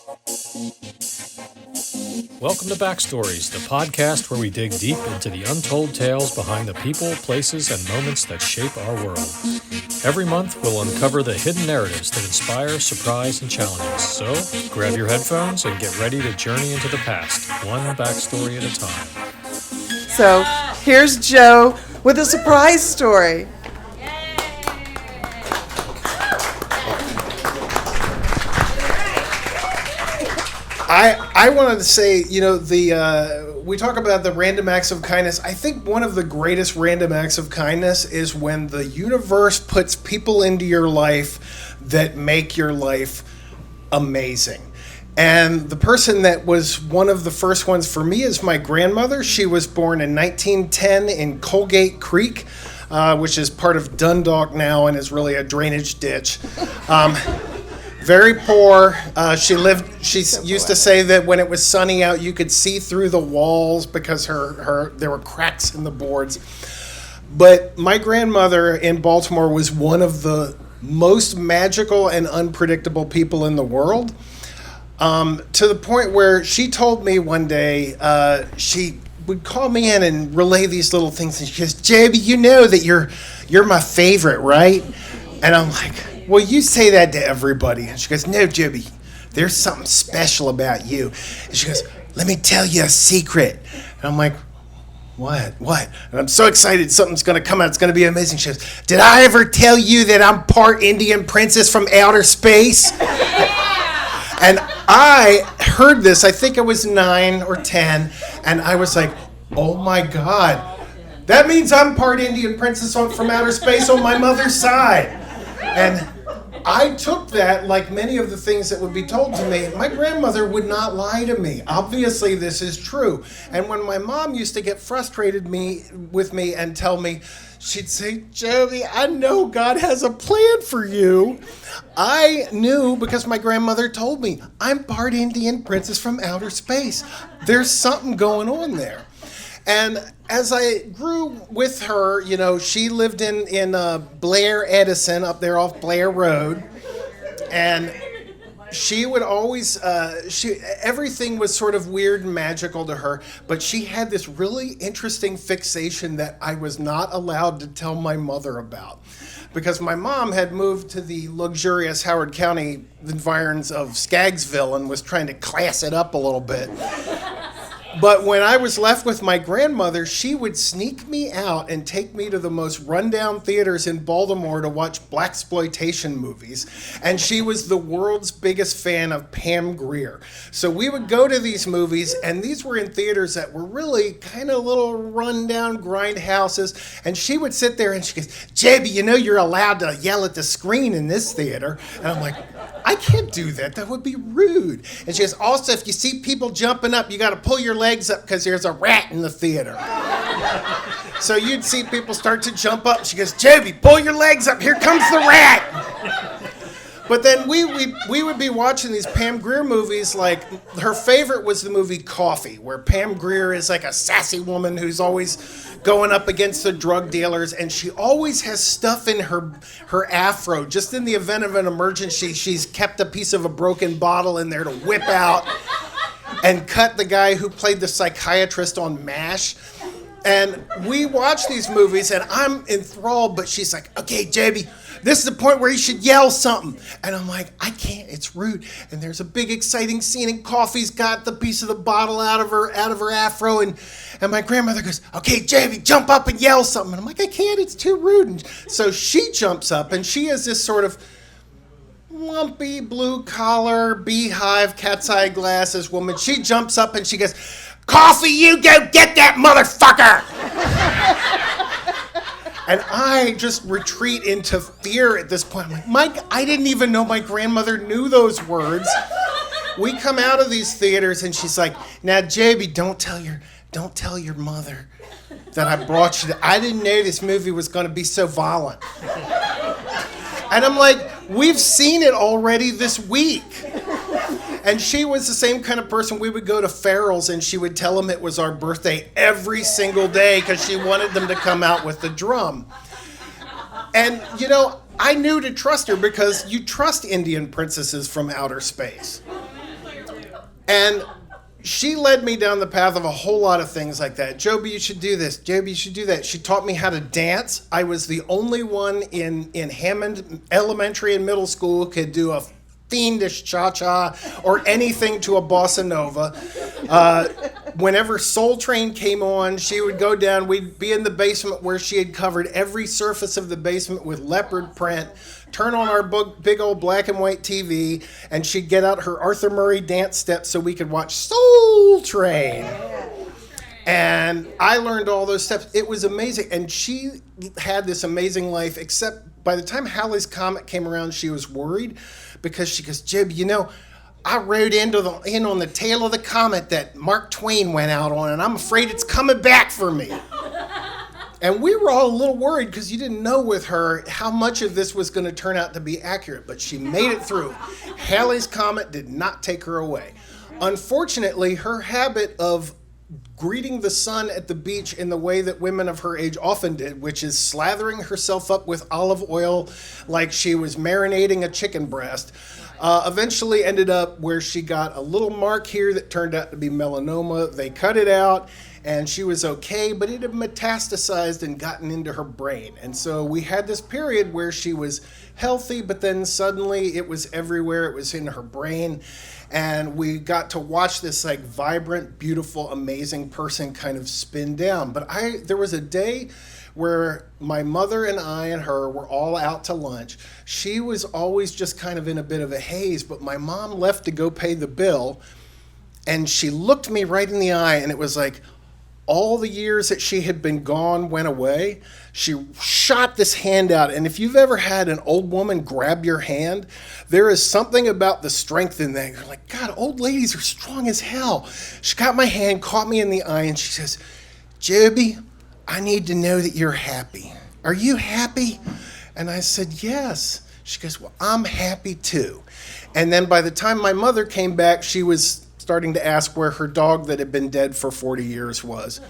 Welcome to Backstories, the podcast where we dig deep into the untold tales behind the people, places, and moments that shape our world. Every month, we'll uncover the hidden narratives that inspire, surprise, and challenge us. So, grab your headphones and get ready to journey into the past, one backstory at a time. So, here's Joe with a surprise story. I wanted to say, we talk about the random acts of kindness. I think one of the greatest random acts of kindness is when the universe puts people into your life that make your life amazing. And the person that was one of the first ones for me is my grandmother. She was born in 1910 in Colgate Creek, which is part of Dundalk now and is really a drainage ditch. Very poor. She used to say that when it was sunny out, you could see through the walls because there were cracks in the boards. But my grandmother in Baltimore was one of the most magical and unpredictable people in the world. To the point where she told me one day, she would call me in and relay these little things, and she goes, "JB, you know that you're my favorite, right?" And I'm like, "Well, you say that to everybody." And she goes, "No, Joby, there's something special about you." And she goes, "Let me tell you a secret." And I'm like, What? And I'm so excited something's going to come out. It's going to be amazing. She goes, "Did I ever tell you that I'm part Indian princess from outer space?" And I heard this, I think I was 9 or 10, and I was like, "Oh my God. That means I'm part Indian princess from outer space on my mother's side." And I took that like many of the things that would be told to me. My grandmother would not lie to me. Obviously, this is true. And when my mom used to get frustrated with me and tell me, she'd say, "Joey, I know God has a plan for you." I knew because my grandmother told me, I'm part Indian princess from outer space. There's something going on there. And as I grew with her, she lived in Blair Edison up there off Blair Road. And she would always, everything was sort of weird and magical to her, but she had this really interesting fixation that I was not allowed to tell my mother about. Because my mom had moved to the luxurious Howard County environs of Skaggsville and was trying to class it up a little bit. But when I was left with my grandmother, she would sneak me out and take me to the most rundown theaters in Baltimore to watch blaxploitation movies. And she was the world's biggest fan of Pam Grier. So we would go to these movies, and these were in theaters that were really kind of little rundown grindhouses. And she would sit there and she goes, "JB, you're allowed to yell at the screen in this theater." And I'm like, "I can't do that. That would be rude." And she goes, "Also, if you see people jumping up, you got to pull your legs up because there's a rat in the theater." So you'd see people start to jump up. She goes, "Joby, pull your legs up. Here comes the rat." But then we would be watching these Pam Grier movies. Like, her favorite was the movie Coffee, where Pam Grier is like a sassy woman who's always going up against the drug dealers, and she always has stuff in her afro. Just in the event of an emergency, she's kept a piece of a broken bottle in there to whip out and cut the guy who played the psychiatrist on MASH. And we watch these movies, and I'm enthralled, but she's like, "Okay, JB, this is the point where you should yell something." And I'm like, "I can't, it's rude." And there's a big exciting scene, and Coffee's got the piece of the bottle out of her afro, and my grandmother goes, "Okay, JB, jump up and yell something." And I'm like, "I can't, it's too rude." And so she jumps up, and she is this sort of lumpy, blue collar, beehive, cat's eye glasses woman. She jumps up and she goes, "Coffee, you go get that motherfucker!" And I just retreat into fear at this point. I'm like, Mike, I didn't even know my grandmother knew those words. We come out of these theaters and she's like, "Now, JB, don't tell your mother that I brought you. I didn't know this movie was going to be so violent." And I'm like, "We've seen it already this week." And she was the same kind of person. We would go to Farrell's and she would tell them it was our birthday every single day because she wanted them to come out with the drum. And, I knew to trust her because you trust Indian princesses from outer space. And she led me down the path of a whole lot of things like that. Joby, you should do this. Joby, you should do that. She taught me how to dance. I was the only one in Hammond Elementary and middle school who could do a fiendish cha-cha or anything to a bossa nova. Whenever Soul Train came on, she would go down. We'd be in the basement where she had covered every surface of the basement with leopard print, turn on our big old black and white TV, and she'd get out her Arthur Murray dance steps so we could watch Soul Train. And I learned all those steps. It was amazing. And she had this amazing life, except by the time Halley's Comet came around, she was worried because she goes, Jib, you know, I rode in on the tail of the comet that Mark Twain went out on, and I'm afraid it's coming back for me. And we were all a little worried because you didn't know with her how much of this was going to turn out to be accurate, but she made it through. Halley's Comet did not take her away. Unfortunately, her habit of greeting the sun at the beach in the way that women of her age often did, which is slathering herself up with olive oil like she was marinating a chicken breast, eventually ended up where she got a little mark here that turned out to be melanoma. They cut it out, and she was okay, but it had metastasized and gotten into her brain. And so we had this period where she was healthy, but then suddenly it was everywhere. It was in her brain. And we got to watch this like vibrant, beautiful, amazing person kind of spin down. But there was a day where my mother and I and her were all out to lunch. She was always just kind of in a bit of a haze, but my mom left to go pay the bill, and she looked me right in the eye, and it was like all the years that she had been gone went away. She shot this hand out, and if you've ever had an old woman grab your hand, there is something about the strength in that. You're like, God, old ladies are strong as hell. She got my hand, caught me in the eye, and she says, Joby, I need to know that you're happy. Are you happy? And I said, yes. She goes, well, I'm happy too. And then by the time my mother came back, she was starting to ask where her dog that had been dead for 40 years was.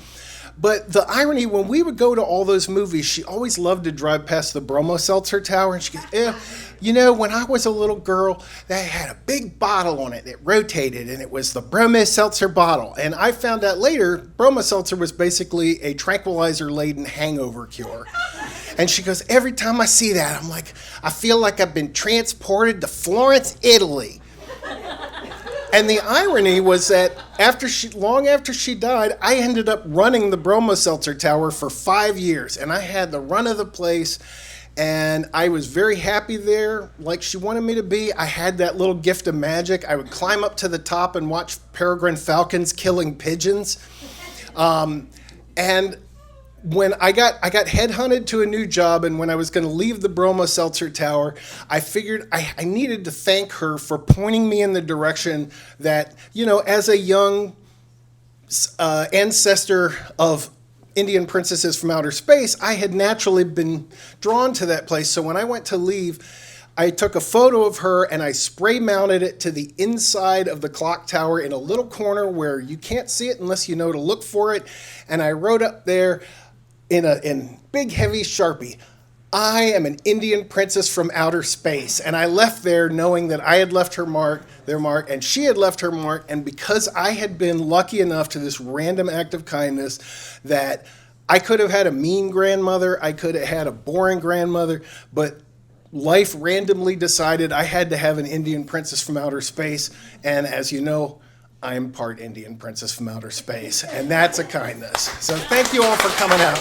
But the irony, when we would go to all those movies, she always loved to drive past the Bromo Seltzer Tower, and she goes, you know, when I was a little girl, they had a big bottle on it that rotated, and it was the Bromo Seltzer bottle. And I found out later, Bromo Seltzer was basically a tranquilizer-laden hangover cure. And she goes, every time I see that, I'm like, I feel like I've been transported to Florence, Italy. And the irony was that long after she died, I ended up running the Bromo Seltzer Tower for 5 years, and I had the run of the place, and I was very happy there, like she wanted me to be. I had that little gift of magic. I would climb up to the top and watch peregrine falcons killing pigeons, and when I got headhunted to a new job, and when I was going to leave the Bromo Seltzer Tower, I figured I needed to thank her for pointing me in the direction that, you know, as a young ancestor of Indian princesses from outer space, I had naturally been drawn to that place. So when I went to leave, I took a photo of her and I spray mounted it to the inside of the clock tower in a little corner where you can't see it unless you know to look for it. And I wrote up there, in big heavy Sharpie, I am an Indian princess from outer space. And I left there knowing that I had left their mark, and she had left her mark. And because I had been lucky enough to this random act of kindness that I could have had a mean grandmother, I could have had a boring grandmother, but life randomly decided I had to have an Indian princess from outer space. And as you know, I'm part Indian princess from outer space, and that's a kindness. So thank you all for coming out.